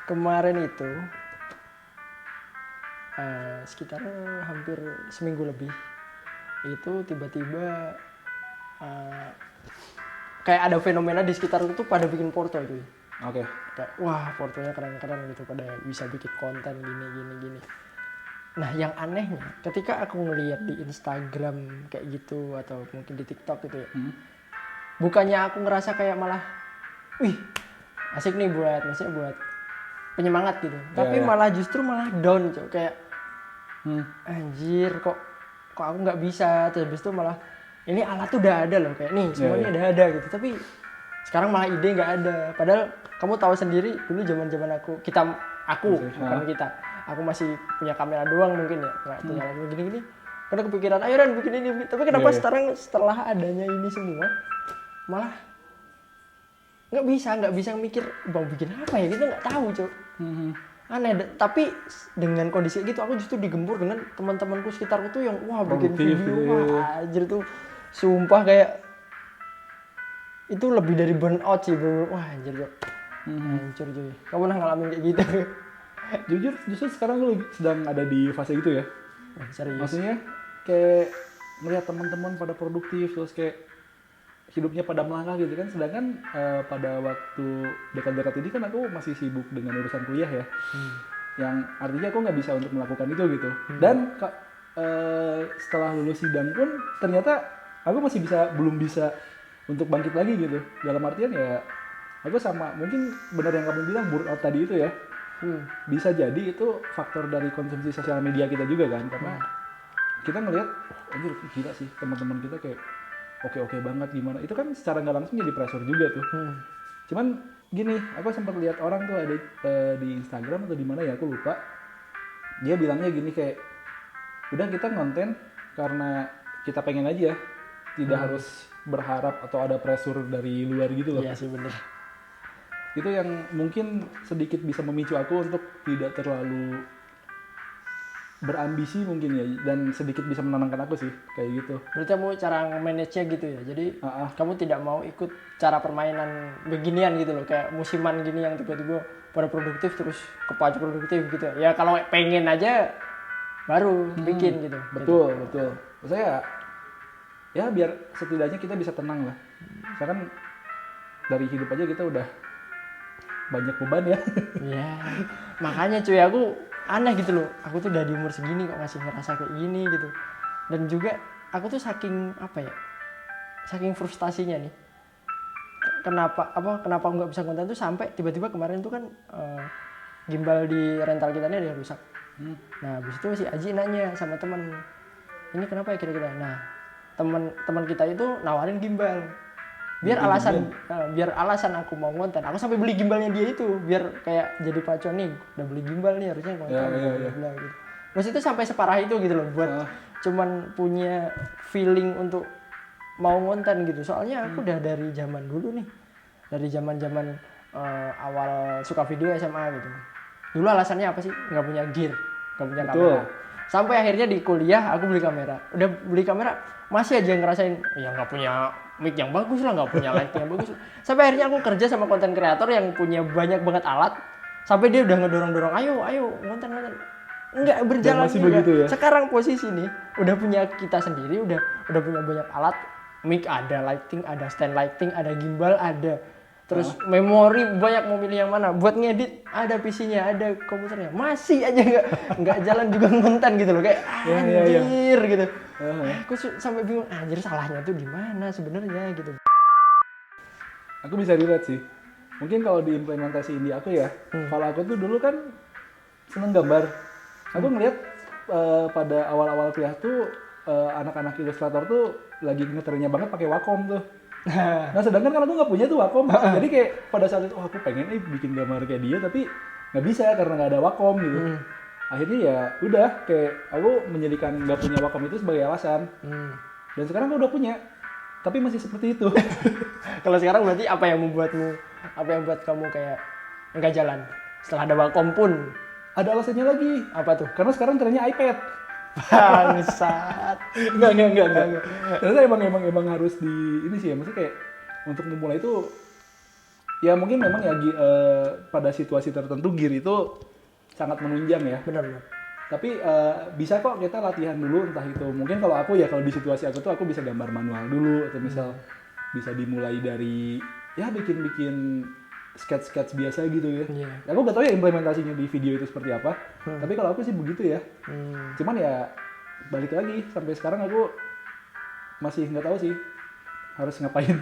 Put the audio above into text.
kemarin itu sekitar hampir seminggu lebih itu tiba-tiba kayak ada fenomena di sekitar itu pada bikin porto itu. Oke. Kayak wah portonya keren-keren gitu, pada bisa bikin konten gini. Nah yang anehnya ketika aku ngeliat di Instagram kayak gitu atau mungkin di TikTok gitu ya, bukannya aku ngerasa kayak malah wih asik nih maksudnya buat penyemangat gitu, tapi malah justru malah down cok, kayak anjir kok aku nggak bisa, terus habis itu malah ini alat tuh udah ada loh, kayak nih semuanya udah ada gitu, tapi sekarang malah ide nggak ada. Padahal kamu tahu sendiri dulu zaman aku bukan kita, aku masih punya kamera doang mungkin ya, nggak punya lagi gini karena kepikiran ayo Ran bikin ini, tapi kenapa sekarang setelah adanya ini semua malah nggak bisa mikir mau bikin apa ya, kita nggak tahu cok. Aneh, tapi dengan kondisi gitu aku justru digempur dengan teman-temanku sekitarku tuh yang wah bikin video wah anjir tuh sumpah kayak itu lebih dari burnout sih bro. Wah anjir cok. Hancur cuy. Kamu pernah ngalamin kayak gitu? Jujur justru sekarang lu sedang ada di fase itu ya. Serius. Maksudnya kayak melihat teman-teman pada produktif terus kayak hidupnya pada melangkah gitu kan, sedangkan pada waktu dekat-dekat ini kan aku masih sibuk dengan urusan kuliah ya, yang artinya aku nggak bisa untuk melakukan itu gitu. Dan setelah lulus sidang pun ternyata aku masih belum bisa untuk bangkit lagi gitu, dalam artian ya aku sama mungkin benar yang kamu bilang burnout tadi itu ya, bisa jadi itu faktor dari konsumsi sosial media kita juga kan, karena kita ngelihat anjir gila sih teman-teman kita kayak oke banget gimana, itu kan secara nggak langsung jadi pressure juga tuh. Cuman gini, aku sempat lihat orang tuh ada di Instagram atau di mana ya aku lupa, dia bilangnya gini kayak udah kita konten karena kita pengen aja, tidak harus berharap atau ada pressure dari luar gitu loh. Iya sih bener. Itu yang mungkin sedikit bisa memicu aku untuk tidak terlalu berambisi mungkin ya, dan sedikit bisa menenangkan aku sih kayak gitu. Berarti kamu cara manage-nya gitu ya, jadi kamu tidak mau ikut cara permainan beginian gitu loh, kayak musiman gini yang tiba-tiba pada produktif terus kepacu produktif gitu ya, kalau pengen aja baru bikin gitu. Betul. Saya ya biar setidaknya kita bisa tenang lah. Misalkan dari hidup aja kita udah banyak beban ya. Iya. Makanya cuy aku aneh gitu loh. Aku tuh udah di umur segini kok masih ngerasa kayak gini gitu. Dan juga aku tuh saking saking frustasinya nih. Kenapa aku nggak bisa konten tuh sampai tiba-tiba kemarin tuh kan gimbal di rental kita ini ada yang rusak. Nah, habis itu si Aji nanya sama teman, ini kenapa ya kira-kira? Nah, teman kita itu nawarin gimbal. Biar alasan aku mau konten, aku sampai beli gimbalnya dia itu biar kayak jadi pacuan nih, udah beli gimbal nih harusnya konten bla gitu. Terus itu sampai separah itu gitu loh buat cuman punya feeling untuk mau konten gitu. Soalnya aku udah dari zaman dulu nih. Dari zaman awal suka video SMA gitu. Dulu alasannya apa sih? Nggak punya gear, nggak punya kamera. Sampai akhirnya di kuliah aku beli kamera. Udah beli kamera masih aja ngerasain ya nggak punya mic yang bagus lah, nggak punya lighting yang bagus. Sampai akhirnya aku kerja sama konten kreator yang punya banyak banget alat. Sampai dia udah ngedorong-dorong, ayo konten. Nggak berjalan juga. Ya? Sekarang posisi nih udah punya kita sendiri, udah punya banyak alat. Mic ada, lighting ada, stand lighting ada, gimbal ada. Terus memori banyak, mau pilih yang mana. Buat ngedit ada PC-nya, ada komputernya. Masih aja nggak jalan juga konten gitu loh, kayak anjir gitu. Aku sampai bingung, anjir salahnya tuh di mana sebenarnya gitu. Aku bisa relate sih. Mungkin kalau diimplementasiin di aku ya. Kalau aku tuh dulu kan seneng gambar. Aku ngeliat pada awal-awal kuliah tuh anak-anak ilustrator tuh lagi ngetrennya banget pakai Wacom tuh. Nah sedangkan kan aku nggak punya tuh Wacom, jadi kayak pada saat itu aku pengen bikin gambar kayak dia tapi nggak bisa karena nggak ada Wacom gitu. Akhirnya ya udah kayak aku menjadikan nggak punya Wacom itu sebagai alasan. Dan sekarang aku udah punya, tapi masih seperti itu. Kalau sekarang berarti apa yang membuat kamu kayak nggak jalan setelah ada Wacom pun? Ada alasannya lagi. Apa tuh? Karena sekarang trennya iPad. Bangsat. Enggak. Ternyata emang harus di ini sih ya, maksudnya kayak untuk memulai itu Ya mungkin memang ya pada situasi tertentu gear itu sangat menunjang ya. Benar. Tapi bisa kok kita latihan dulu, entah itu mungkin kalau aku ya, kalau di situasi aku tuh aku bisa gambar manual dulu, atau misal bisa dimulai dari ya bikin sketch biasa gitu ya. Iya. Aku gak tahu ya implementasinya di video itu seperti apa, tapi kalau aku sih begitu ya. Cuman ya balik lagi, sampai sekarang aku masih nggak tahu sih harus ngapain.